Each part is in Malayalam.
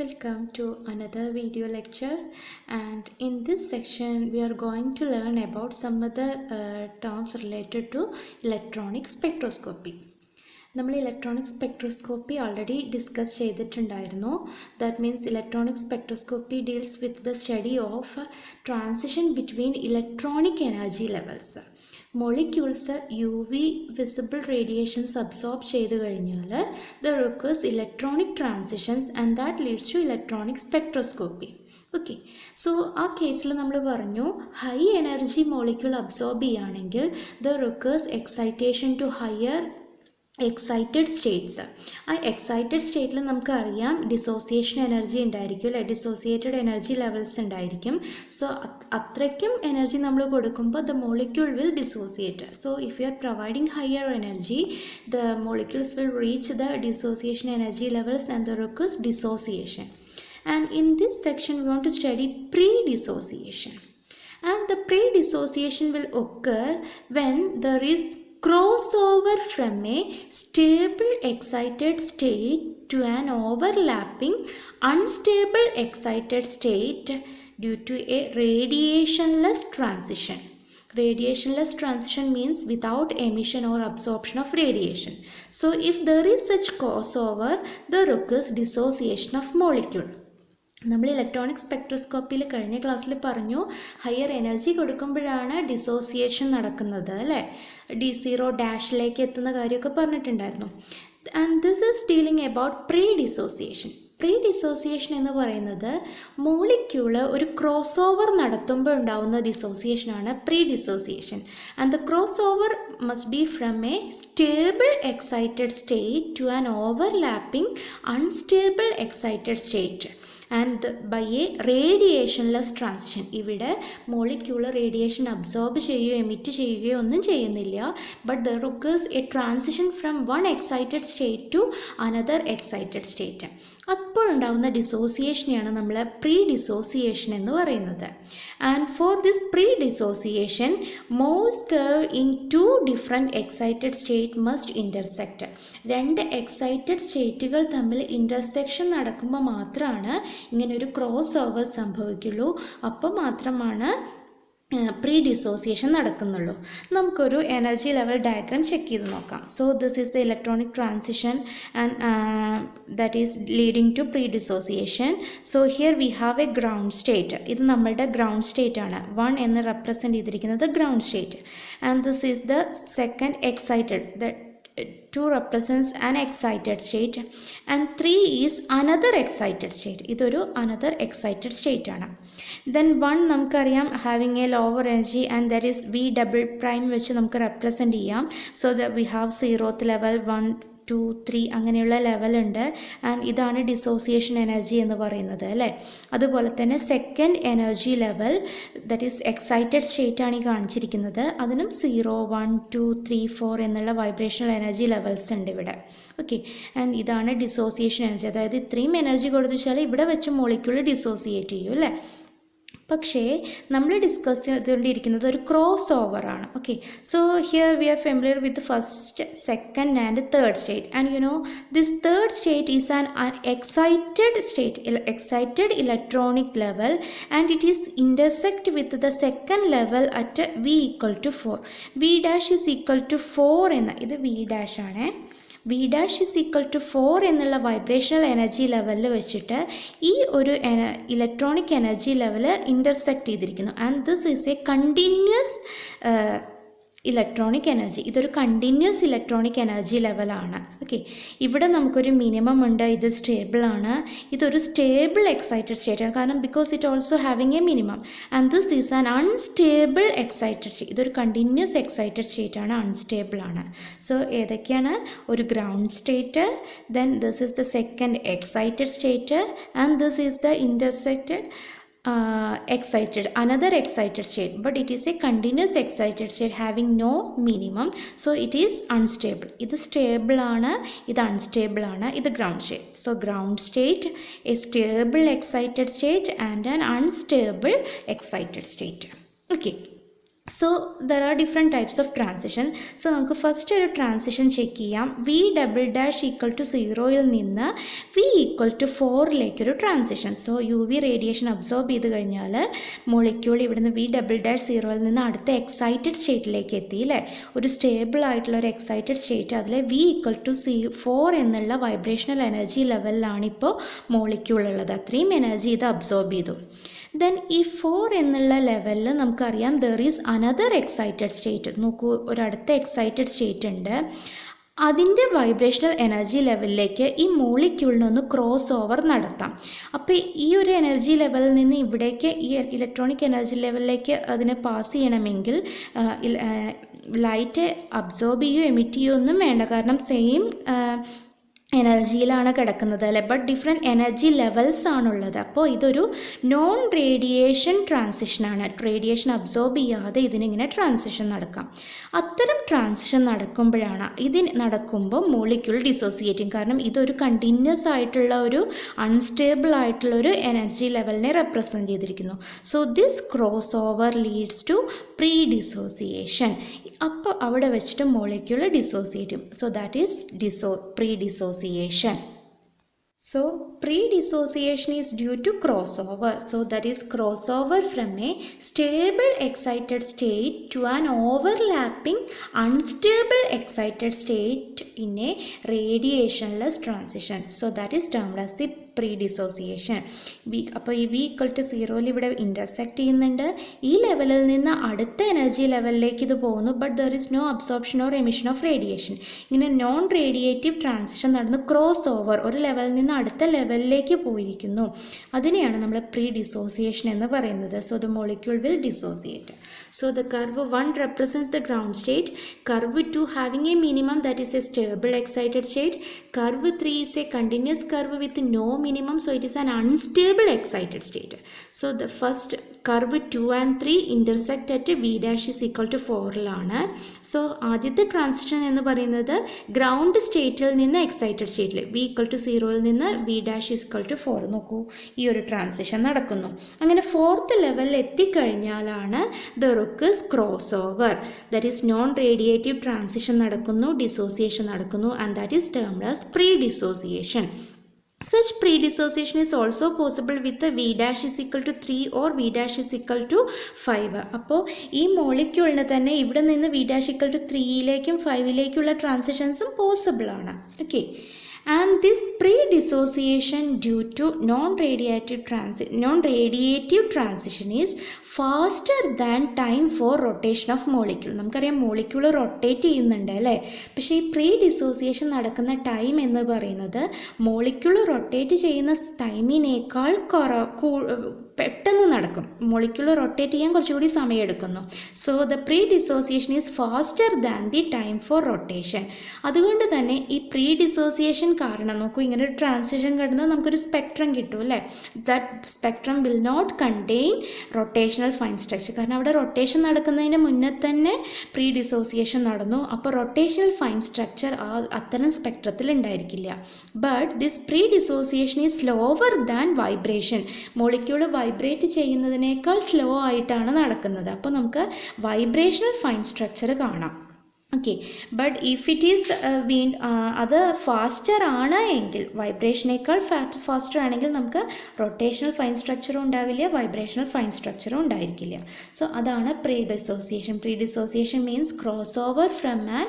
Welcome to another video lecture, and in this section we are going to learn about some other terms related to electronic spectroscopy. നമ്മൾ ഇലക്ട്രോണിക് സ്പെക്ട്രോസ്കോപ്പി ഓൾറെഡി ഡിസ്കസ് ചെയ്തിട്ടുണ്ടായിരുന്നു. That means electronic spectroscopy deals with the study of transition between electronic energy levels. Molecules U V visible radiations absorb ചെയ്ത് കഴിഞ്ഞാൽ the requires electronic transitions and that leads to electronic spectroscopy. Okay, so ആ കേസിൽ നമ്മൾ പറഞ്ഞു ഹൈ എനർജി മോളിക്യൂൾ അബ്സോർബ് ചെയ്യുകയാണെങ്കിൽ the requires excitation to higher excited states. ആ എക്സൈറ്റഡ് സ്റ്റേറ്റിൽ നമുക്കറിയാം ഡിസോസിയേഷൻ എനർജി ഉണ്ടായിരിക്കും അല്ലെ, ഡിസോസിയേറ്റഡ് എനർജി ലെവൽസ് ഉണ്ടായിരിക്കും. സോ അത്രയ്ക്കും എനർജി നമ്മൾ കൊടുക്കുമ്പോൾ the molecule will dissociate. So if you are providing higher energy the molecules will reach the dissociation energy levels and the request dissociation. And in this section we want to study pre-dissociation. And the pre-dissociation will occur when there is crossover from a stable excited state to an overlapping unstable excited state due to a radiationless transition. Radiationless transition means without emission or absorption of radiation. So if there is such crossover, there occurs dissociation of molecule. നമ്മൾ ഇലക്ട്രോണിക് സ്പെക്ട്രോസ്കോപ്പിയിൽ കഴിഞ്ഞ ക്ലാസ്സിൽ പറഞ്ഞു ഹയർ എനർജി കൊടുക്കുമ്പോഴാണ് ഡിസോസിയേഷൻ നടക്കുന്നത് അല്ലേ, D0 എത്തുന്ന കാര്യമൊക്കെ പറഞ്ഞിട്ടുണ്ടായിരുന്നു. And this is dealing about pre dissociation. Pre dissociation എന്ന് പറയുന്നത് മോളിക്യൂള് ഒരു ക്രോസ് ഓവർ നടത്തുമ്പോൾ ഉണ്ടാവുന്ന ഡിസോസിയേഷനാണ് predissociation. And the crossover must be from a stable excited state to an overlapping unstable excited state and by a radiationless transition. ഇവിടെ മോളിക്യൂള് റേഡിയേഷൻ അബ്സോർബ് ചെയ്യുകയോ എമിറ്റ് ചെയ്യുകയോ ഒന്നും ചെയ്യുന്നില്ല, but there occurs a transition from one excited state to another excited state. അപ്പോഴുണ്ടാവുന്ന ഡിസോസിയേഷനെയാണ് നമ്മൾ പ്രീ ഡിസോസിയേഷൻ എന്ന് പറയുന്നത്. And for this pre dissociation Morse curve in two different excited state must intersect. രണ്ട് എക്സൈറ്റഡ് സ്റ്റേറ്റുകൾ തമ്മിൽ ഇൻ്റർസെക്ഷൻ നടക്കുമ്പോൾ മാത്രമാണ് ഇങ്ങനൊരു ക്രോസ് ഓവർ സംഭവിക്കുള്ളൂ. അപ്പോൾ മാത്രമാണ് പ്രീ ഡിസോസിയേഷൻ നടക്കുന്നുള്ളൂ. നമുക്കൊരു എനർജി ലെവൽ ഡയഗ്രാം ചെക്ക് ചെയ്ത് നോക്കാം. So this is the electronic transition and that is leading to pre dissociation. So here we have a ground state. ഇത് നമ്മളുടെ ഗ്രൗണ്ട് സ്റ്റേറ്റ് ആണ്. 1 എന്ന് റെപ്രസെൻറ്റ് ചെയ്തിരിക്കുന്നത് ground state. And this is the second excited. The 2 represents an excited state and 3 is another excited state. ഇതൊരു another excited state ആണ്. Then 1 നമുക്കറിയാം having a lower energy and that is V double prime വെച്ച് നമുക്ക് റെപ്രസെൻറ്റ് ചെയ്യാം. So that we have 0th level, 1, 2, 3 അങ്ങനെയുള്ള ലെവലുണ്ട്. ആൻഡ് ഇതാണ് ഡിസോസിയേഷൻ എനർജി എന്ന് പറയുന്നത് അല്ലേ. അതുപോലെ തന്നെ second energy level that is excited state ആണ് ഈ കാണിച്ചിരിക്കുന്നത്. അതിനും 0, 1, 2, 3, 4 എന്നുള്ള വൈബ്രേഷണൽ എനർജി ലെവൽസ് ഉണ്ട് ഇവിടെ. ഓക്കെ, ആൻഡ് ഇതാണ് ഡിസോസിയേഷൻ എനർജി. അതായത് ഇത്രയും എനർജി കൊടുത്തു വെച്ചാൽ ഇവിടെ വെച്ച് മോളിക്യൂൾ ഡിസോസിയേറ്റ് ചെയ്യും അല്ലേ. പക്ഷേ നമ്മൾ ഡിസ്കസ് ചെയ്തുകൊണ്ടിരിക്കുന്നത് ഒരു ക്രോസ് ഓവറാണ്. Okay, so here we are familiar with first, second and third state. And you know this third state is an excited state, excited electronic level, and it is intersect with the second level at V = 4. V' is equal to 4 എന്ന, ഇത് V' ആണ്. V' is equal to 4 എന്നുള്ള വൈബ്രേഷണൽ എനർജി ലെവലിൽ വെച്ചിട്ട് ഈ ഒരു ഇലക്ട്രോണിക് എനർജി ലെവൽ ഇൻ്റർസെക്റ്റ് ചെയ്തിരിക്കുന്നു. And this is A continuous electronic energy. ഇതൊരു കണ്ടിന്യൂസ് ഇലക്ട്രോണിക് എനർജി ലെവലാണ്. ഓക്കെ, ഇവിടെ നമുക്കൊരു മിനിമം ഉണ്ട്, ഇത് സ്റ്റേബിളാണ്. ഇതൊരു സ്റ്റേബിൾ എക്സൈറ്റഡ് സ്റ്റേറ്റ് ആണ്, കാരണം because it also having a minimum. And this is an unstable excited state. ഇതൊരു കണ്ടിന്യൂസ് എക്സൈറ്റഡ് സ്റ്റേറ്റ് ആണ്, അൺസ്റ്റേബിൾ ആണ്. സോ ഏതൊക്കെയാണ്? ഒരു ground state, then this is the second excited state, and this is the intersected excited, another excited state, but it is a continuous excited state having no minimum, so it is unstable. ഇത് stable ആണ്, ഇത് unstable ആണ്, ഇത് ground state. So ground state, a stable excited state and an unstable excited state. Okay, so there are different types of transition. So നമുക്ക് ഫസ്റ്റ് ഒരു ട്രാൻസിഷൻ ചെക്ക് ചെയ്യാം. V double dash equal to 0യിൽ നിന്ന് വി ഈക്വൽ ടു 4ലേക്കൊരു transition. So U V radiation absorb ചെയ്ത് കഴിഞ്ഞാൽ മോളിക്യൂൾ ഇവിടുന്ന് വി ഡബിൾ ഡാഷ് 0യിൽ നിന്ന് അടുത്ത എക്സൈറ്റഡ് സ്റ്റേറ്റിലേക്ക് എത്തി അല്ലേ. ഒരു സ്റ്റേബിൾ ആയിട്ടുള്ള ഒരു എക്സൈറ്റഡ് സ്റ്റേറ്റ്, അതിൽ വി ഈക്വൽ ടു 4 എന്നുള്ള വൈബ്രേഷണൽ എനർജി ലെവലിലാണ് ഇപ്പോൾ മോളിക്യൂൾ ഉള്ളത്. അത്രയും എനർജി ഇത് അബ്സോർബ് ചെയ്തു. ദെൻ ഈ 4 എന്നുള്ള ലെവലിൽ നമുക്കറിയാം there is another excited state. നോക്കൂ, ഒരടുത്ത എക്സൈറ്റഡ് സ്റ്റേറ്റ് ഉണ്ട്. അതിൻ്റെ വൈബ്രേഷണൽ എനർജി ലെവലിലേക്ക് ഈ മോളിക്യൂളിനൊന്ന് ക്രോസ് ഓവർ നടത്താം. അപ്പോൾ ഈ ഒരു എനർജി ലെവലിൽ നിന്ന് ഇവിടേക്ക് ഈ ഇലക്ട്രോണിക് എനർജി ലെവലിലേക്ക് അതിനെ പാസ് ചെയ്യണമെങ്കിൽ ലൈറ്റ് അബ്സോർബ് ചെയ്യുകയോ എമിറ്റ് ചെയ്യുകയോ ഒന്നും വേണ്ട, കാരണം സെയിം എനർജിയിലാണ് കിടക്കുന്നത് അല്ലേ. ബട്ട് ഡിഫറെൻറ്റ് എനർജി ലെവൽസ് ആണുള്ളത്. അപ്പോൾ ഇതൊരു നോൺ റേഡിയേഷൻ ട്രാൻസിഷനാണ്. റേഡിയേഷൻ അബ്സോർബ് ചെയ്യാതെ ഇതിനിങ്ങനെ ട്രാൻസിഷൻ നടക്കാം. അത്തരം ട്രാൻസിഷൻ നടക്കുമ്പോൾ മോളിക്യൂൾ ഡിസോസിയേറ്റിംഗ്. കാരണം ഇതൊരു കണ്ടിന്യൂസ് ആയിട്ടുള്ള ഒരു അൺസ്റ്റേബിൾ ആയിട്ടുള്ള ഒരു എനർജി ലെവലിനെ റെപ്രസെൻറ്റ് ചെയ്തിരിക്കുന്നു. So this cross over leads to pre dissociation. അപ്പോൾ അവിടെ വെച്ചിട്ട് മോളിക്യൂൾ ഡിസോസിയേറ്റ് ചെയ്യും. So that is pre dissociation. So pre-dissociation is due to crossover. So that is crossover from a stable excited state to an overlapping unstable excited state in a radiationless transition. So that is termed as the pre-dissociation. അപ്പോൾ ഈ വി ഈക്വൽ ടു 0യിൽ ഇവിടെ ഇൻ്റർസെക്റ്റ് ചെയ്യുന്നുണ്ട്. ഈ ലെവലിൽ നിന്ന് അടുത്ത എനർജി ലെവലിലേക്ക് ഇത് പോകുന്നു. But there is no absorption or emission of radiation. ഇങ്ങനെ നോൺ റേഡിയേറ്റീവ് ട്രാൻസിഷൻ നടന്ന് ക്രോസ് ഓവർ ഒരു ലെവലിൽ നിന്ന് അടുത്ത ലെവലിലേക്ക് പോയിരിക്കുന്നു. അതിനെയാണ് നമ്മൾ പ്രീ ഡിസോസിയേഷൻ എന്ന് പറയുന്നത്. So the molecule will dissociate. So the curve 1 represents the ground state, curve 2 having a minimum, that is a stable excited state, curve 3 is a continuous curve with no minimum, so it is an unstable excited state. So the first curve 2 and 3 intersect at v dash is equal to 4ലാണ്. സോ ആദ്യത്തെ ട്രാൻസിഷൻ എന്ന് പറയുന്നത് ഗ്രൗണ്ട് സ്റ്റേറ്റിൽ നിന്ന് എക്സൈറ്റഡ് സ്റ്റേറ്റിൽ v ഈക്വൽ ടു 0യിൽ നിന്ന് v dash is equal to 4. നോക്കൂ, ഈ ഒരു ട്രാൻസിഷൻ നടക്കുന്നു. അങ്ങനെ 4th ലെവലിൽ എത്തിക്കഴിഞ്ഞാലാണ് there occurs crossover, that is non radiative transition നടക്കുന്നു, ഡിസോസിയേഷൻ നടക്കുന്നു, and that is termed as pre-dissociation. Such pre-dissociation is also possible with the v dash is equal to 3 or v dash is equal to 5. അപ്പോൾ ഈ മോളിക്യൂളിന് തന്നെ ഇവിടെ നിന്ന് v dash equal to 3യിലേക്കും 5ലേക്കുള്ള ട്രാൻസിഷൻസും പോസിബിൾ ആണ്. Okay. And this pre-dissociation due to non-radiative transition is faster than time for rotation of molecule. നമുക്കറിയാം മോളിക്യൂൾ റൊട്ടേറ്റ് ചെയ്യുന്നുണ്ട് അല്ലേ. പക്ഷേ ഈ പ്രീ ഡിസോസിയേഷൻ നടക്കുന്ന ടൈം എന്ന് പറയുന്നത് മോളിക്യൂൾ റൊട്ടേറ്റ് ചെയ്യുന്ന ടൈമിനേക്കാൾ പെട്ടെന്ന് നടക്കും. മോളിക്യൂൾ റൊട്ടേറ്റ് ചെയ്യാൻ കുറച്ചുകൂടി സമയമെടുക്കുന്നു. So the pre dissociation is faster than the time for rotation. അതുകൊണ്ട് തന്നെ ഈ പ്രീ ഡിസോസിയേഷൻ കാരണം നോക്കൂ, ഇങ്ങനെ ഒരു ട്രാൻസിഷൻ കിട്ടുന്നത് നമുക്കൊരു സ്പെക്ട്രം കിട്ടും അല്ലേ. That spectrum will not contain rotational fine structure. കാരണം അവിടെ റൊട്ടേഷൻ നടക്കുന്നതിന് മുന്നേ തന്നെ പ്രീ ഡിസോസിയേഷൻ നടന്നു. അപ്പോൾ റൊട്ടേഷണൽ ഫൈൻ സ്ട്രക്ചർ അത്തരം സ്പെക്ട്രത്തിൽ ഉണ്ടായിരിക്കില്ല. But this pre dissociation is slower than vibration. Molecule vibrate ചെയ്യുന്നതിനേക്കാൾ സ്ലോ ആയിട്ടാണ് നടക്കുന്നത്. അപ്പോൾ നമുക്ക് വൈബ്രേഷണൽ ഫൈൻ സ്ട്രക്ചർ കാണാം. Okay. But if it is അത് ഫാസ്റ്റർ ആണ് എങ്കിൽ, വൈബ്രേഷനേക്കാൾ ഫാസ്റ്റർ ആണെങ്കിൽ നമുക്ക് റൊട്ടേഷണൽ ഫൈൻ സ്ട്രക്ചറും ഉണ്ടാവില്ല, വൈബ്രേഷണൽ ഫൈൻ സ്ട്രക്ചറും ഉണ്ടായിരിക്കില്ല. സോ അതാണ് pre dissociation. Pre dissociation means cross over from an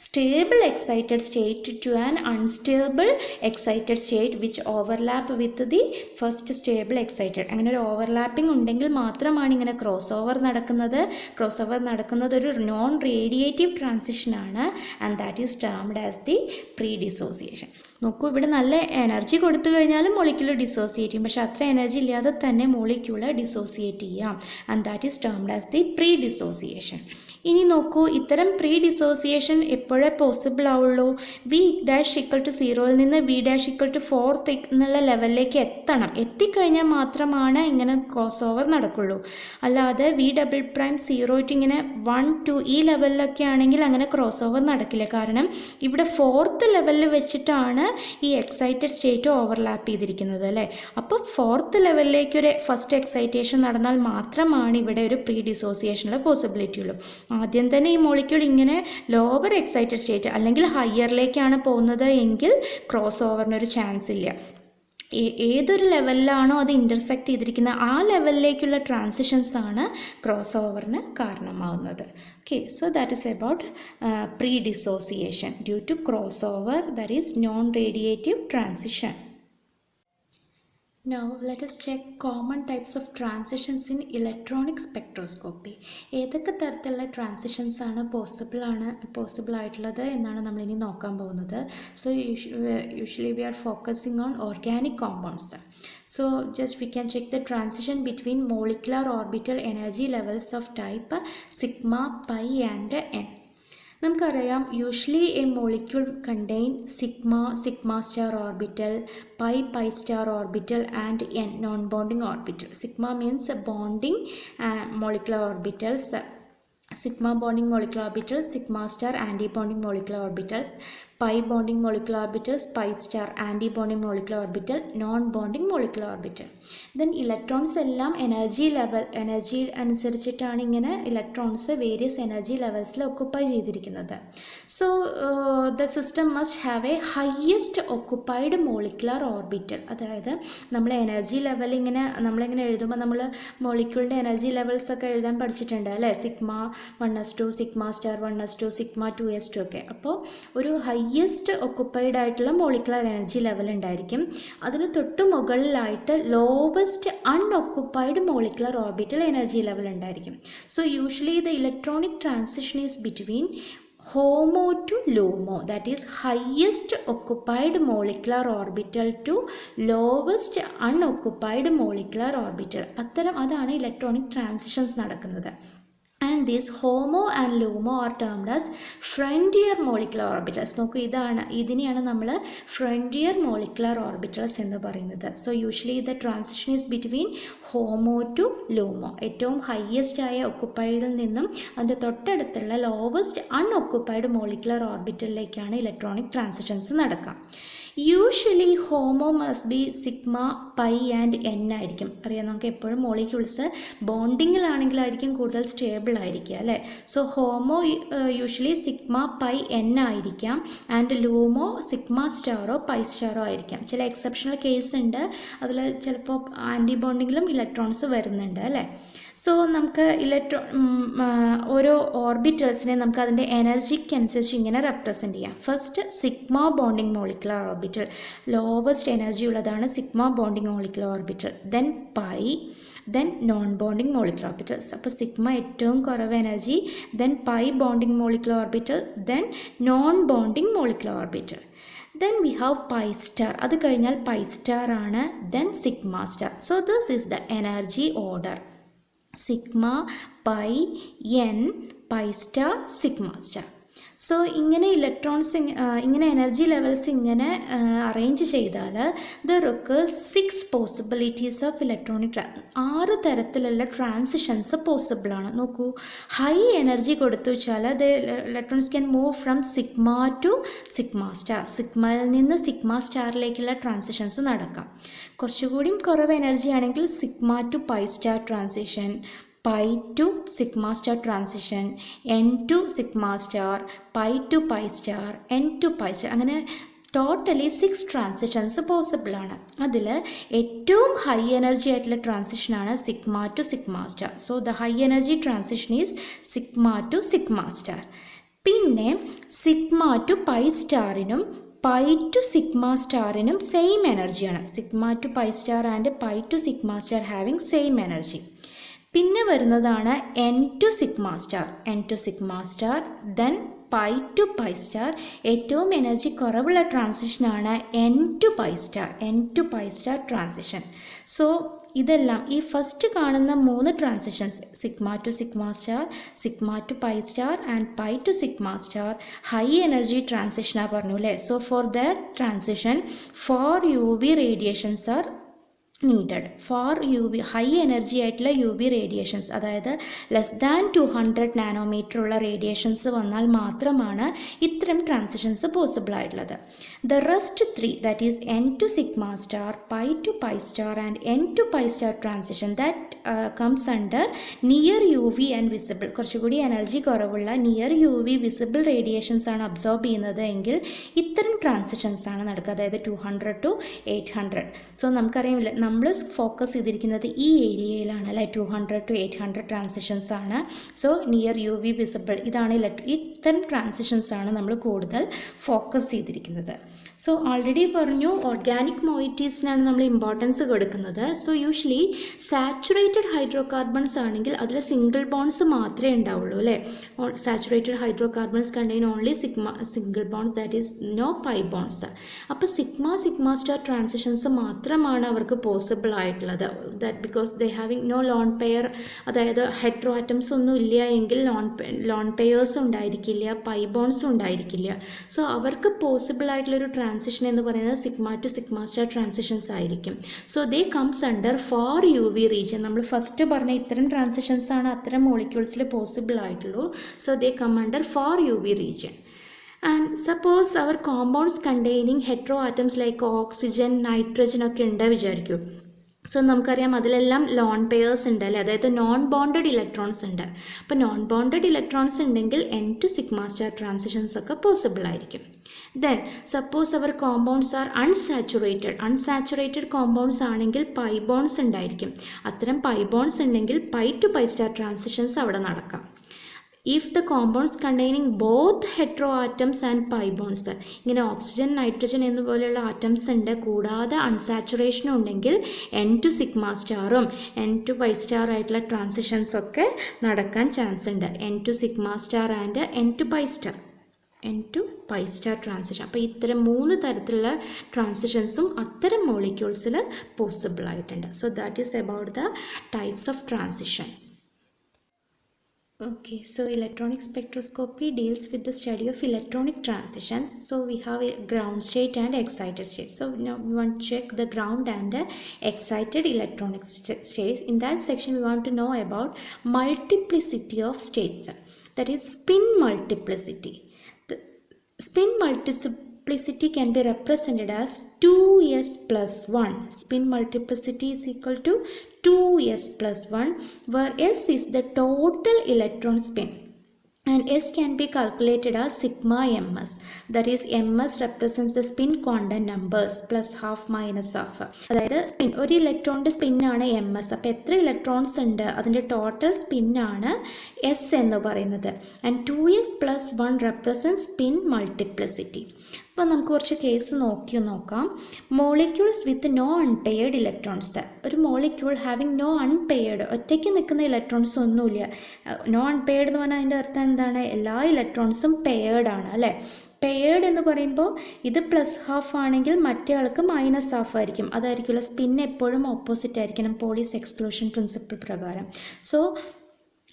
stable excited state to an unstable excited state which overlap with the first stable excited. അങ്ങനെ ഒരു ഓവർലാപ്പിംഗ് ഉണ്ടെങ്കിൽ മാത്രമാണ് ഇങ്ങനെ ക്രോസ് ഓവർ നടക്കുന്നത്. ക്രോസ് ഓവർ നടക്കുന്നത് ഒരു നോൺ റേഡിയേറ്റീവ് ട്രാൻസിഷനാണ്, and that is termed as the pre dissociation. നോക്കൂ, ഇവിടെ നല്ല എനർജി കൊടുത്തു കഴിഞ്ഞാലും മോളിക്യൂൾ ഡിസോസിയേറ്റ് ചെയ്യും. പക്ഷേ അത്ര എനർജി ഇല്ലാതെ തന്നെ മോളിക്യൂൾ ഡിസോസിയേറ്റ് ചെയ്യാം, and that is termed as the pre dissociation. ഇനി നോക്കൂ, ഇത്തരം പ്രീ ഡിസോസിയേഷൻ എപ്പോഴേ പോസിബിൾ ആവുള്ളൂ? വി ഡാഷ് ഈക്വൽ ടു 0യിൽ നിന്ന് വി ഡാഷ് ഈക്വൽ ടു 4 എന്നുള്ള ലെവലിലേക്ക് എത്തണം. എത്തിക്കഴിഞ്ഞാൽ മാത്രമാണ് ഇങ്ങനെ ക്രോസ് ഓവർ നടക്കുള്ളൂ. അല്ലാതെ വി ഡബിൾ പ്രൈം 0 ടു ഇങ്ങനെ 1 2 ഈ ലെവലിലൊക്കെ ആണെങ്കിൽ അങ്ങനെ ക്രോസ് ഓവർ നടക്കില്ല. കാരണം ഇവിടെ 4th ലെവലിൽ വെച്ചിട്ടാണ് ഈ എക്സൈറ്റഡ് സ്റ്റേറ്റ് ഓവർലാപ്പ് ചെയ്തിരിക്കുന്നത് അല്ലേ. അപ്പോൾ 4th ലെവലിലേക്ക് ഒരു ഫസ്റ്റ് എക്സൈറ്റേഷൻ നടന്നാൽ മാത്രമാണ് ഇവിടെ ഒരു പ്രീ ഡിസോസിയേഷനുള്ള പോസിബിലിറ്റി ഉള്ളൂ. ആദ്യം തന്നെ ഈ മോളിക്യൂൾ ഇങ്ങനെ ലോവർ എക്സൈറ്റഡ് സ്റ്റേറ്റ് അല്ലെങ്കിൽ ഹയറിലേക്കാണ് പോകുന്നത് എങ്കിൽ ക്രോസ് ഓവറിനൊരു ചാൻസ് ഇല്ല. ഏതൊരു ലെവലിലാണോ അത് ഇൻ്റർസെക്റ്റ് ചെയ്തിരിക്കുന്നത് ആ ലെവലിലേക്കുള്ള ട്രാൻസിഷൻസ് ആണ് ക്രോസ് ഓവറിന് കാരണമാവുന്നത്. Okay, so that is about pre dissociation due to cross over, that is non radiative transition. Now let us check common types of transitions in electronic spectroscopy. ഏതൊക്കെ തരത്തിലുള്ള ട്രാൻസിഷൻസ് ആണ് പോസിബിൾ ആയിട്ടുള്ളത് എന്നാണ് നമ്മളിനി നോക്കാൻ പോകുന്നത്. So usually we R focusing on organic compounds. So just we can check the transition between molecular orbital energy levels of type sigma, pi and n. നമുക്കറിയാം, usually A molecule contain sigma star orbital, pi star orbital and n non bonding orbital. Sigma means bonding molecular orbitals, sigma bonding molecular orbitals, sigma star anti-bonding molecular orbitals, pi bonding molecular orbitals, pi star anti-bonding molecular orbital, non-bonding molecular orbital. Then electrons എല്ലാം എനർജി അനുസരിച്ചിട്ടാണ് ഇങ്ങനെ ഇലക്ട്രോൺസ് വേരിയസ് എനർജി ലെവൽസിൽ ഒക്കുപ്പൈ ചെയ്തിരിക്കുന്നത്. So the system must have A highest occupied molecular orbital. അതായത് നമ്മൾ എനർജി ലെവൽ നമ്മളിങ്ങനെ എഴുതുമ്പോൾ നമ്മൾ മോളിക്യൂളിൻ്റെ എനർജി ലെവൽസ് ഒക്കെ എഴുതാൻ പഠിച്ചിട്ടുണ്ട് അല്ലേ. Sigma 1s2, sigma star 1s2, sigma 2s2 ഒക്കെ. അപ്പോൾ ഒരു ഹയസ്റ്റ് ഒക്കുപ്പൈഡ് ആയിട്ടുള്ള മോളിക്കുലർ എനർജി ലെവൽ ഉണ്ടായിരിക്കും. അതിന് തൊട്ട് മുകളിലായിട്ട് lowest unoccupied molecular orbital energy level ഉണ്ടായിരിക്കും. So usually the electronic transition is between HOMO to LUMO, that is highest occupied molecular orbital to lowest unoccupied molecular orbital. അതാണ് ഇലക്ട്രോണിക് ട്രാൻസിഷൻസ് നടക്കുന്നത്. And these HOMO and LUMO are termed as frontier molecular orbitals. നോക്കൂ, ഇതിനെയാണ് നമ്മൾ frontier molecular orbitals എന്ന് പറയുന്നത്. So usually the transition is between HOMO to LUMO. ഏറ്റവും ഹയസ്റ്റ് ആയ ഒക്കുപ്പൈഡിൽ നിന്നും അതിൻ്റെ തൊട്ടടുത്തുള്ള lowest unoccupied molecular ഓർബിറ്റലിലേക്കാണ് electronic transitions നടക്കുക. Usually HOMO must be sigma, pi and n ആയിരിക്കും. അറിയാം, നമുക്ക് എപ്പോഴും മോളിക്യൂൾസ് ബോണ്ടിങ്ങിലാണെങ്കിലായിരിക്കും കൂടുതൽ സ്റ്റേബിൾ ആയിരിക്കുക അല്ലേ. So HOMO usually sigma, pi, n ആയിരിക്കാം. ആൻഡ് LUMO സിഗ്മ സ്റ്റാറോ പൈ സ്റ്റാറോ ആയിരിക്കാം. ചില എക്സെപ്ഷണൽ കേസ് ഉണ്ട്, അതിൽ ചിലപ്പോൾ ആൻറ്റി ബോണ്ടിങ്ങിലും ഇലക്ട്രോൺസ് വരുന്നുണ്ട് അല്ലേ. സോ നമുക്ക് ഓരോ ഓർബിറ്റൽസിനെ നമുക്ക് അതിൻ്റെ എനർജിക്ക് അനുസരിച്ച് ഇങ്ങനെ റെപ്രസെൻറ്റ് ചെയ്യാം. First sigma bonding molecular orbital, lowest energy ഉള്ളതാണ് sigma bonding molecular orbital. Then pi, then non bonding molecular orbitals. അപ്പോൾ സിഗ്മ ഏറ്റവും കുറവ് energy, then pi bonding molecular orbital, then non bonding molecular orbital. Then we have pi star. അത് കഴിഞ്ഞാൽ pi star ആണ്. Then sigma star. So this is the energy order. Sigma, pi, n, pi star, sigma star. So ഇങ്ങനെ ഇലക്ട്രോൺസ് ഇങ്ങനെ എനർജി ലെവൽസ് ഇങ്ങനെ അറേഞ്ച് ചെയ്താൽ there occurs 6 possibilities of electronic 6 തരത്തിലുള്ള ട്രാൻസിഷൻസ് പോസിബിളാണ്. നോക്കൂ, ഹൈ എനർജി കൊടുത്തു വെച്ചാൽ the electrons can move from sigma to sigma star. സിഗ്മയിൽ നിന്ന് സിഗ്മ സ്റ്റാറിലേക്കുള്ള ട്രാൻസിഷൻസ് നടക്കാം. കുറച്ചുകൂടി കുറവ് എനർജി ആണെങ്കിൽ sigma to pi star transition, pi to sigma star transition, n to sigma star, pi to pi star, n to pi star. അങ്ങനെ ടോട്ടലി 6 ട്രാൻസിഷൻസ് പോസിബിൾ ആണ്. അതിൽ ഏറ്റവും ഹൈ എനർജി ആയിട്ടുള്ള ട്രാൻസിഷനാണ് sigma to sigma star. So the high energy transition is sigma to sigma star. പിന്നെ സിഗ്മ ടു പൈ സ്റ്റാറിനും പൈ ടു സിഗ്മ സ്റ്റാറിനും സെയിം എനർജിയാണ്. Sigma to pi star and pi to sigma star having same energy. പിന്നെ വരുന്നതാണ് n to sigma star, then pi to pi star. ഏറ്റവും എനർജി കുറവുള്ള ട്രാൻസിഷനാണ് n to pi star transition. So ഇതെല്ലാം ഈ ഫസ്റ്റ് കാണുന്ന 3 transitions sigma to sigma star, sigma to pi star and pi to sigma star high energy ട്രാൻസിഷനാണ് പറഞ്ഞു അല്ലേ. So for their transition 4 UV radiations are needed. For high energy ആയിട്ടുള്ള UV റേഡിയേഷൻസ്, അതായത് ലെസ് ദാൻ 200 നാനോമീറ്റർ ഉള്ള റേഡിയേഷൻസ് വന്നാൽ മാത്രമാണ് ഇത്തരം ട്രാൻസിഷൻസ് പോസിബിൾ ആയിട്ടുള്ളത്. The rest 3 that is N to sigma star, pi to pi star and N to pi star transition that comes under near UV and visible. കുറച്ചുകൂടി എനർജി കുറവുള്ള നിയർ UV വിസിബിൾ റേഡിയേഷൻസ് ആണ് അബ്സോർബ് ചെയ്യുന്നത് എങ്കിൽ ഇത്തരം ട്രാൻസിഷൻസ് ആണ് നടക്കുക, അതായത് 200 ടു 800. സോ നമുക്കറിയാമില്ല, നമ്മൾ ഫോക്കസ് ചെയ്തിരിക്കുന്നത് ഈ ഏരിയയിലാണ് അല്ലേ, 200 ടു 800 ട്രാൻസിഷൻസ് ആണ്. സോ നിയർ UV വിസിബിൾ ഇതാണ് ഇത്തരം ട്രാൻസിഷൻസ് ആണ് നമ്മൾ കൂടുതൽ ഫോക്കസ് ചെയ്തിരിക്കുന്നത്. സോ ഓൾറെഡി പറഞ്ഞു ഓർഗാനിക് മോയിറ്റീസിനാണ് നമ്മൾ ഇമ്പോർട്ടൻസ് കൊടുക്കുന്നത്. So usually saturated hydrocarbons ആണെങ്കിൽ അതിൽ സിംഗിൾ ബോൺസ് മാത്രമേ ഉണ്ടാവുള്ളൂ അല്ലേ. Saturated hydrocarbons contain only single bonds, that is no pi bonds. അപ്പോൾ സിഗ്മ സ്റ്റാർ ട്രാൻസിഷൻസ് മാത്രമാണ് അവർക്ക് പോസിബിൾ ആയിട്ടുള്ളത്. That because they having no lone pair, അതായത് ഹെട്രോ ആറ്റംസ് ഒന്നും ഇല്ല എങ്കിൽ ലോൺ പെയേഴ്സ് ഉണ്ടായിരിക്കില്ല, പൈ ബോൺസും ഉണ്ടായിരിക്കില്ല. സോ അവർക്ക് പോസിബിൾ ആയിട്ടുള്ളൊരു ട്രാൻസിഷൻ എന്ന് പറയുന്നത് sigma to sigma star transitions ആയിരിക്കും. So they comes under 4 UV region. നമ്മൾ ഫസ്റ്റ് പറഞ്ഞ ഇത്തരം ട്രാൻസിഷൻസ് ആണ് അത്തരം മോളിക്യൂൾസിൽ പോസിബിൾ ആയിട്ടുള്ളൂ. So they come under 4 UV region. And suppose our compounds containing heteroatoms like oxygen, nitrogen ഒക്കെ ഉണ്ട് വിചാരിക്കൂ. സോ നമുക്കറിയാം അതിലെല്ലാം ലോൺ പെയേഴ്സ് ഉണ്ട് അല്ലേ, അതായത് നോൺ ബോണ്ടഡ് ഇലക്ട്രോൺസ് ഉണ്ട്. അപ്പോൾ നോൺ ബോണ്ടഡ് ഇലക്ട്രോൺസ് ഉണ്ടെങ്കിൽ N to sigma star transitions ഒക്കെ പോസിബിൾ ആയിരിക്കും. Then suppose our compounds are unsaturated compounds ആണെങ്കിൽ പൈ ബോൺസ് ഉണ്ടായിരിക്കും. അത്തരം പൈ ബോൺസ് ഉണ്ടെങ്കിൽ pi to pi star transitions അവിടെ നടക്കാം. If the compounds containing both heteroatoms and pi bonds, ഇങ്ങനെ ഓക്സിജൻ നൈട്രജൻ എന്നുപോലെയുള്ള ആറ്റംസ് ഉണ്ട്, കൂടാതെ അൺസാച്ചുറേഷനും ഉണ്ടെങ്കിൽ N ടു സിഗ്മ സ്റ്റാറും N ടു പൈ സ്റ്റാർ ആയിട്ടുള്ള ട്രാൻസിഷൻസ് ഒക്കെ നടക്കാൻ ചാൻസ് ഉണ്ട്. N to sigma star and N to pi star transition. അപ്പോൾ ഇത്തരം 3 തരത്തിലുള്ള ട്രാൻസിഷൻസും അത്തരം മോളിക്യൂൾസിൽ പോസിബിൾ ആയിട്ടുണ്ട്. So that is about the types of transitions. Okay, so electronic spectroscopy deals with the study of electronic transitions. So we have a ground state and excited state. So now we want to check the ground and excited electronic states. In that section we want to know about multiplicity of states, that is spin multiplicity. The spin multiplicity can be represented as 2s plus 1. Spin multiplicity is equal to 2s plus 1, where s is the total electron spin and s can be calculated as sigma ms. That is, ms represents the spin quantum numbers plus half minus half. അതായത് സ്പിൻ, ഒരു ഇലക്ട്രോണിൻ്റെ സ്പിന്നാണ് ms. അപ്പോൾ എത്ര ഇലക്ട്രോൺസ് ഉണ്ട് അതിൻ്റെ ടോട്ടൽ സ്പിന്നാണ് s എന്ന് പറയുന്നത്. And 2s plus 1 represents spin multiplicity. അപ്പോൾ നമുക്ക് കുറച്ച് കേസ് നോക്കാം. Molecules with no unpaired electrons. ഒരു മോളിക്യൂൾ ഹാവിങ് നോ അൺപെയർഡ്, ഒറ്റയ്ക്ക് നിൽക്കുന്ന ഇലക്ട്രോൺസ് ഒന്നുമില്ല. നോ അൺപെയർഡ് എന്ന് പറഞ്ഞാൽ അതിൻ്റെ അർത്ഥം എന്താണ്? എല്ലാ ഇലക്ട്രോൺസും പെയർഡ് ആണ് അല്ലേ. പെയർഡ് എന്ന് പറയുമ്പോൾ ഇത് പ്ലസ് ഹാഫ് ആണെങ്കിൽ മറ്റേ ആൾക്ക് മൈനസ് ഹാഫ് ആയിരിക്കും. അതായിരിക്കുമല്ലോ, സ്പിൻ എപ്പോഴും ഓപ്പോസിറ്റ് ആയിരിക്കണം പോളീസ് എക്സ്ക്ലൂഷൻ പ്രിൻസിപ്പിൾ പ്രകാരം. സോ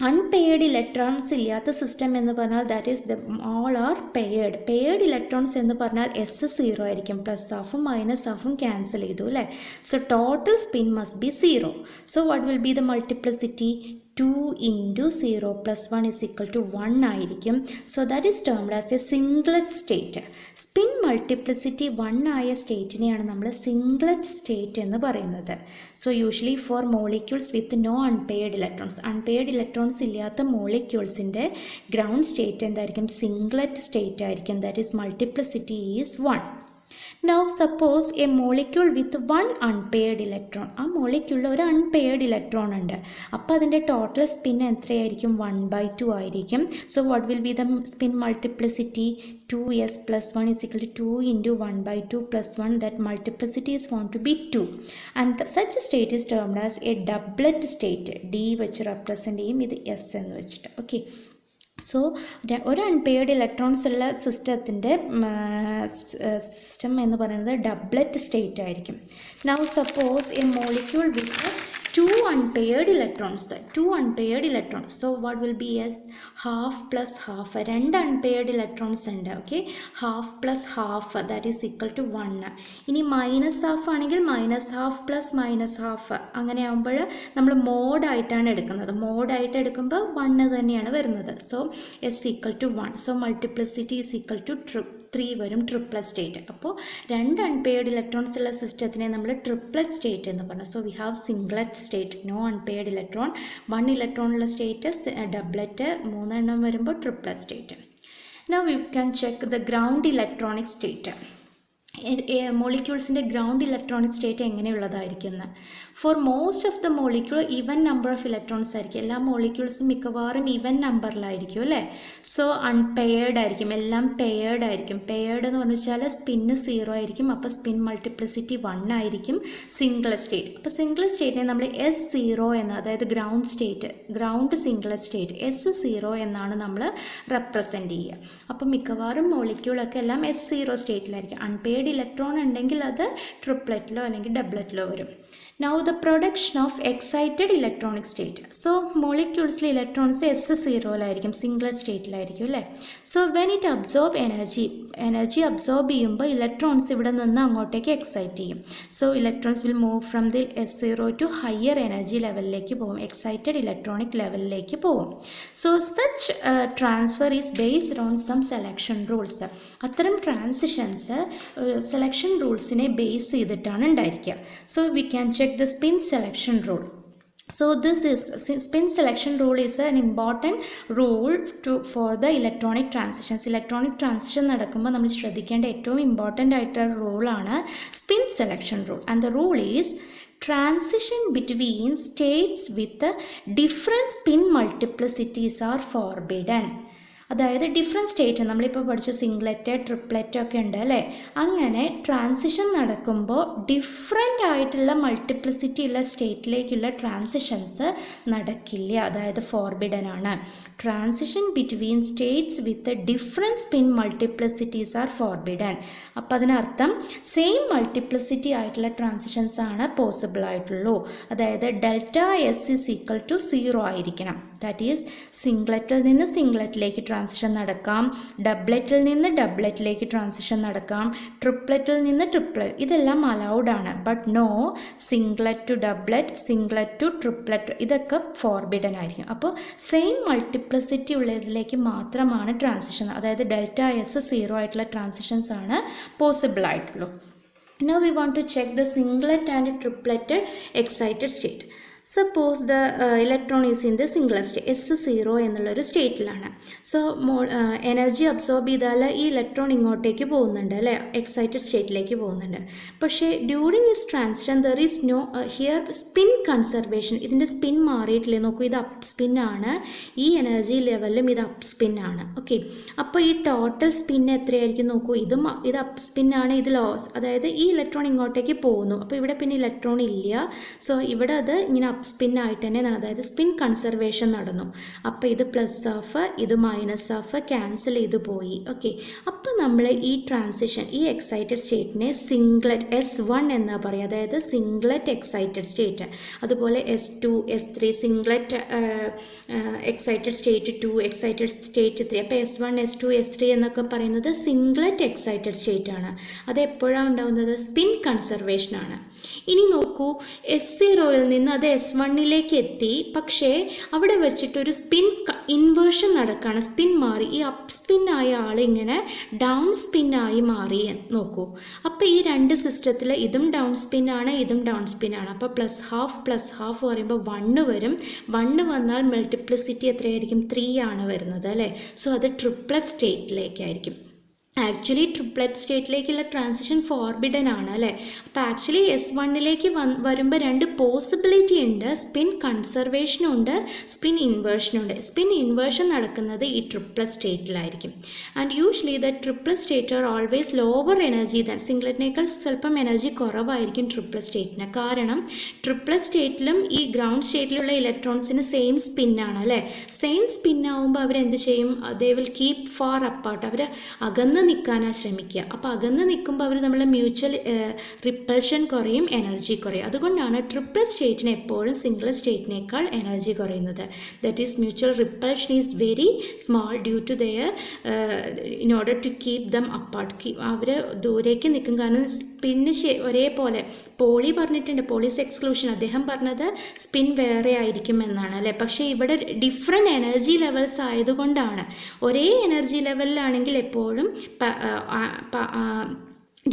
അൺപെയർഡ് ഇലക്ട്രോൺസ് ഇല്ലാത്ത സിസ്റ്റം എന്ന് പറഞ്ഞാൽ that is all are paired. Paired electrons എന്ന് പറഞ്ഞാൽ എസ് 0 ആയിരിക്കും, പ്ലസ് ഹാഫും മൈനസ് ഹാഫും ക്യാൻസൽ ചെയ്തു അല്ലേ. So total spin must be 0. So what will be the multiplicity? 2 into 0 plus 1 is equal to 1 ആയിരിക്കും. So that is termed as a singlet state. Spin multiplicity 1 ആയ സ്റ്റേറ്റിനെയാണ് നമ്മൾ സിംഗ്ലറ്റ് സ്റ്റേറ്റ് എന്ന് പറയുന്നത്. So usually for molecules with no unpaired electrons, unpaired electrons ഇല്ലാത്ത മോളിക്യൂൾസിൻ്റെ ഗ്രൗണ്ട് സ്റ്റേറ്റ് എന്തായിരിക്കും? സിംഗ്ലറ്റ് സ്റ്റേറ്റ് ആയിരിക്കും. That is multiplicity is 1. Now suppose a molecule with one unpaired electron. ആ മോളിക്യൂളിൽ ഒരു അൺപെയർഡ് ഇലക്ട്രോൺ ഉണ്ട്. അപ്പോൾ അതിൻ്റെ ടോട്ടൽ സ്പിൻ എത്രയായിരിക്കും? 1/2 ആയിരിക്കും. So what will be the spin multiplicity? 2s plus 1 is equal to 2 into 1/2 plus 1. That multiplicity is found to be 2. And such a state is termed as a doublet state. D വെച്ച് റെപ്രസെൻ്റ് ചെയ്യും, ഇത് s എന്ന് വെച്ചിട്ട്. ഓക്കെ, സോ ഒരു അൺപെയർഡ് ഇലക്ട്രോൺസ് ഉള്ള സിസ്റ്റത്തിൻ്റെ സിസ്റ്റം എന്ന് പറയുന്നത് ഡബ്ലറ്റ് സ്റ്റേറ്റ് ആയിരിക്കും. Now suppose A molecule with two unpaired electrons. So what will be as half plus half? രണ്ട് unpaired electrons ഉണ്ട്. Okay, half plus half, that is equal to 1. ഇനി മൈനസ് ഹാഫ് ആണെങ്കിൽ minus half plus minus half, അങ്ങനെ ആകുമ്പോൾ നമ്മൾ മോഡായിട്ടാണ് എടുക്കുന്നത്. മോഡായിട്ട് എടുക്കുമ്പോൾ 1 തന്നെയാണ് വരുന്നത്. So S equal to 1. So multiplicity is equal to 3 വരും, ട്രിപ്ലറ്റ് സ്റ്റേറ്റ്. അപ്പോൾ രണ്ട് അൺപെയർഡ് ഇലക്ട്രോൺസ് ഉള്ള സിസ്റ്റത്തിനെ നമ്മൾ ട്രിപ്ലറ്റ് സ്റ്റേറ്റ് എന്ന് പറഞ്ഞു. So we have singlet state, no unpaired electron. 1 electron ഉള്ള സ്റ്റേറ്റ് ഡബ്ലറ്റ്, 3 എണ്ണം വരുമ്പോൾ triplet state. Now we can check the ground electronic state. മോളിക്യൂൾസിൻ്റെ ഗ്രൗണ്ട് ഇലക്ട്രോണിക് സ്റ്റേറ്റ് എങ്ങനെയുള്ളതായിരിക്കുന്നത്? For most of the molecule even number of electrons ആയിരിക്കും. എല്ലാ മോളിക്യൂൾസും മിക്കവാറും ഈവൻ നമ്പറിലായിരിക്കും അല്ലേ. സോ അൺപെയർഡ് ആയിരിക്കും, എല്ലാം പെയർഡ് ആയിരിക്കും. പെയർഡ് എന്ന് പറഞ്ഞു വെച്ചാൽ സ്പിന്ന് 0 ആയിരിക്കും, അപ്പോൾ സ്പിൻ മൾട്ടിപ്ലിസിറ്റി 1 ആയിരിക്കും. സിംഗിൾ സ്റ്റേറ്റ്, അപ്പോൾ സിംഗിൾ സ്റ്റേറ്റിനെ നമ്മൾ S0 എന്ന്, അതായത് ground state, ground single state S0 എന്നാണ് നമ്മൾ റെപ്രസെൻറ്റ് ചെയ്യുക. അപ്പോൾ മിക്കവാറും മോളിക്യൂളൊക്കെ എല്ലാം S0 സ്റ്റേറ്റിലായിരിക്കും. അൺപെയർഡ് ഇലക്ട്രോൺ ഉണ്ടെങ്കിൽ അത് ട്രിപ്ലറ്റിലോ അല്ലെങ്കിൽ ഡബ്ലറ്റിലോ വരും. Now the production of excited electronic state. So molecules electrons S0 singular state അല്ലേ. So when it absorb energy absorb ചെയ്യുമ്പോൾ electrons ഇവിടെ നിന്ന് അങ്ങോട്ടേക്ക് excite ചെയ്യും. So electrons will move from the S0 to higher energy ലെവലിലേക്ക് പോകും, excited electronic ലെവലിലേക്ക് പോകും. So such transfer is based on some selection rules. അത്തരം ട്രാൻസിഷൻസ് സെലക്ഷൻ റൂൾസിനെ ബേസ് ചെയ്തിട്ടാണ് ഉണ്ടായിരിക്കുക. So we can check the spin selection rule. So this is spin selection rule is an important rule for the electronic transitions. Electronic transition നടക്കുമ്പോൾ നമ്മൾ ശ്രദ്ധിക്കേണ്ട ഏറ്റവും ഇമ്പോർട്ടൻ്റ് ആയിട്ടുള്ള റൂളാണ് spin selection rule. And the rule is transition between states with different spin multiplicities are forbidden. അതായത് ഡിഫറെൻറ്റ് സ്റ്റേറ്റ്, നമ്മളിപ്പോൾ പഠിച്ച സിംഗ്ലറ്റ് ട്രിപ്ലറ്റ് ഒക്കെ ഉണ്ട് അല്ലേ, അങ്ങനെ ട്രാൻസിഷൻ നടക്കുമ്പോൾ ഡിഫറെൻ്റ് ആയിട്ടുള്ള മൾട്ടിപ്ലിസിറ്റി ഉള്ള സ്റ്റേറ്റിലേക്കുള്ള ട്രാൻസിഷൻസ് നടക്കില്ല, അതായത് ഫോർബിഡൻ ആണ്. Transition between states with different spin multiplicities are forbidden. അപ്പം അതിനർത്ഥം സെയിം മൾട്ടിപ്ലിസിറ്റി ആയിട്ടുള്ള ട്രാൻസിഷൻസ് ആണ് പോസിബിൾ ആയിട്ടുള്ളൂ. അതായത് delta S is equal to 0 ആയിരിക്കണം. ദാറ്റ് ഈസ് സിംഗ്ലറ്റിൽ നിന്ന് സിംഗ്ലറ്റിലേക്ക് ട്രാൻസിഷൻ നടക്കാം, ഡബ്ലറ്റിൽ നിന്ന് ഡബ്ലറ്റിലേക്ക് ട്രാൻസിഷൻ നടക്കാം, ട്രിപ്ലറ്റിൽ നിന്ന് ട്രിപ്ലറ്റ്, ഇതെല്ലാം അലൗഡ് ആണ്. But no singlet to doublet, singlet to triplet, ഇതൊക്കെ ഫോർബിഡൻ ആയിരിക്കും. അപ്പോൾ സെയിം മൾട്ടിപ്ലിസിറ്റി ഉള്ളതിലേക്ക് മാത്രമാണ് ട്രാൻസിഷൻ, അതായത് ഡെൽറ്റ എസ് 0 ആയിട്ടുള്ള ട്രാൻസിഷൻസ് ആണ് പോസിബിൾ ആയിട്ടുള്ളൂ. Now we want to check the singlet and tripleted excited state. Suppose the electron is in the singlet state, S0 എന്നുള്ളൊരു സ്റ്റേറ്റിലാണ്. സോ എനർജി അബ്സോർബ് ചെയ്താൽ ഈ ഇലക്ട്രോൺ ഇങ്ങോട്ടേക്ക് പോകുന്നുണ്ട് അല്ലേ, എക്സൈറ്റഡ് സ്റ്റേറ്റിലേക്ക് പോകുന്നുണ്ട്. പക്ഷേ during is transition there is no here spin conservation. ഇതിൻ്റെ സ്പിൻ മാറിയിട്ടില്ലേ, നോക്കൂ, ഇത് അപ്പ് സ്പിൻ ആണ്, ഈ എനർജി ലെവലിലും ഇത് അപ്പ് സ്പിൻ ആണ്. ഓക്കെ, അപ്പോൾ ഈ ടോട്ടൽ സ്പിൻ എത്രയായിരിക്കും നോക്കൂ, ഇത് അപ്പ് സ്പിൻ ആണ്, ഇത് ലോസ്, അതായത് ഈ ഇലക്ട്രോൺ ഇങ്ങോട്ടേക്ക് പോകുന്നു, അപ്പോൾ ഇവിടെ പിന്നെ ഇലക്ട്രോൺ ഇല്ല. സോ ഇവിടെ അത് ഇങ്ങനെ സ്പിൻ ആയിട്ട് തന്നെ, അതായത് സ്പിൻ കൺസർവേഷൻ നടന്നു. അപ്പോൾ ഇത് പ്ലസ് ഹാഫ്, ഇത് മൈനസ് ഹാഫ് ക്യാൻസൽ ചെയ്ത് പോയി. ഓക്കെ, അപ്പോൾ നമ്മൾ ഈ ട്രാൻസിഷൻ, ഈ എക്സൈറ്റഡ് സ്റ്റേറ്റിനെ സിംഗ്ലറ്റ് S1 എന്നാ പറയുക, അതായത് സിംഗ്ലറ്റ് എക്സൈറ്റഡ് സ്റ്റേറ്റ്. അതുപോലെ S2 S3 singlet excited state 2 excited state 3. അപ്പോൾ S1 S2 S3 എന്നൊക്കെ പറയുന്നത് സിംഗ്ലറ്റ് എക്സൈറ്റഡ് സ്റ്റേറ്റ് ആണ്. അത് എപ്പോഴാണ് ഉണ്ടാകുന്നത്, സ്പിൻ കൺസർവേഷനാണ്. ഇനി നോക്കൂ, S0യിൽ നിന്ന് അത് S1ലേക്ക് എത്തി, പക്ഷേ അവിടെ വെച്ചിട്ടൊരു സ്പിൻ ഇൻവേർഷൻ നടക്കുകയാണ്, സ്പിൻ മാറി, ഈ അപ്പ് സ്പിൻ ആയ ആൾ ഇങ്ങനെ ഡൗൺ സ്പിൻ ആയി മാറി നോക്കൂ. അപ്പോൾ ഈ രണ്ട് സിസ്റ്റത്തിൽ ഇതും ഡൗൺ സ്പിൻ ആണ്, ഇതും ഡൗൺ സ്പിൻ ആണ്. അപ്പോൾ പ്ലസ് ഹാഫ് പറയുമ്പോൾ 1 വരും. 1 വന്നാൽ മൾട്ടിപ്ലിസിറ്റി എത്രയായിരിക്കും, 3 ആണ് വരുന്നത് അല്ലേ. സോ അത് ട്രിപ്ലറ്റ് സ്റ്റേറ്റിലേക്കായിരിക്കും. ആക്ച്വലി ട്രിപ്ലറ്റ് സ്റ്റേറ്റിലേക്കുള്ള ട്രാൻസിഷൻ ഫോർബിഡൻ ആണ് അല്ലേ. അപ്പോൾ ആക്ച്വലി S1ലേക്ക് വരുമ്പോൾ 2 പോസിബിലിറ്റി ഉണ്ട്, സ്പിൻ കൺസർവേഷനും ഉണ്ട്, സ്പിൻ ഇൻവേർഷനും ഉണ്ട്. സ്പിൻ ഇൻവേർഷൻ നടക്കുന്നത് ഈ ട്രിപ്ലറ്റ് സ്റ്റേറ്റിലായിരിക്കും. And usually the triplet state are always lower energy than സിംഗ്ലറ്റിനേക്കാൾ സ്വല്പം എനർജി കുറവായിരിക്കും ട്രിപ്ലറ്റ് സ്റ്റേറ്റിന്. കാരണം ട്രിപ്ലറ്റ് സ്റ്റേറ്റിലും ഈ ഗ്രൗണ്ട് സ്റ്റേറ്റിലുള്ള ഇലക്ട്രോൺസിന് സെയിം സ്പിന്നാണ് അല്ലേ. സെയിം സ്പിൻ ആകുമ്പോൾ അവരെന്ത് ചെയ്യും, they will keep far apart, അവർ അകന്ന് നിൽക്കാനാണ് ശ്രമിക്കുക. അപ്പോൾ അകന്ന് നിൽക്കുമ്പോൾ അവർ നമ്മളെ മ്യൂച്വൽ റിപ്പൾഷൻ കുറയും, എനർജി കുറയും. അതുകൊണ്ടാണ് ട്രിപ്പിൾ സ്റ്റേറ്റിന് എപ്പോഴും സിംഗിൾ സ്റ്റേറ്റിനേക്കാൾ എനർജി കുറയുന്നത്. That is mutual repulsion is very small due to their in order to keep them apart. അവർ ദൂരേക്ക് നിൽക്കും, കാരണം സ്പിന്ന് ഒരേപോലെ. പോളി പറഞ്ഞിട്ടുണ്ട്, പോളീസ് എക്സ്ക്ലൂഷൻ, അദ്ദേഹം പറഞ്ഞത് സ്പിൻ വേറെ ആയിരിക്കും എന്നാണ് അല്ലേ. പക്ഷേ ഇവിടെ ഡിഫറെൻറ്റ് എനർജി ലെവൽസ് ആയതുകൊണ്ടാണ്. ഒരേ എനർജി ലെവലിലാണെങ്കിൽ എപ്പോഴും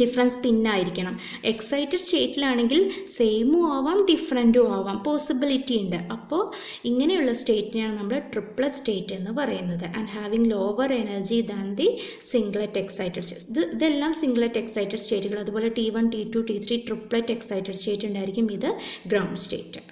ഡിഫറെൻറ്റ് സ്പിന്നായിരിക്കണം. എക്സൈറ്റഡ് സ്റ്റേറ്റിലാണെങ്കിൽ സെയിമും ആവാം ഡിഫറെൻറ്റും ആവാം, പോസിബിലിറ്റി ഉണ്ട്. അപ്പോൾ ഇങ്ങനെയുള്ള സ്റ്റേറ്റിനെയാണ് നമ്മൾ ട്രിപ്ലറ്റ് സ്റ്റേറ്റ് എന്ന് പറയുന്നത്. And having lower energy than the singlet excited state. ഇതെല്ലാം സിംഗ്ലറ്റ് എക്സൈറ്റഡ് സ്റ്റേറ്റുകൾ. അതുപോലെ T1, T2, T3 triplet excited state ഉണ്ടായിരിക്കും. ഇത് ഗ്രൗണ്ട് സ്റ്റേറ്റ്.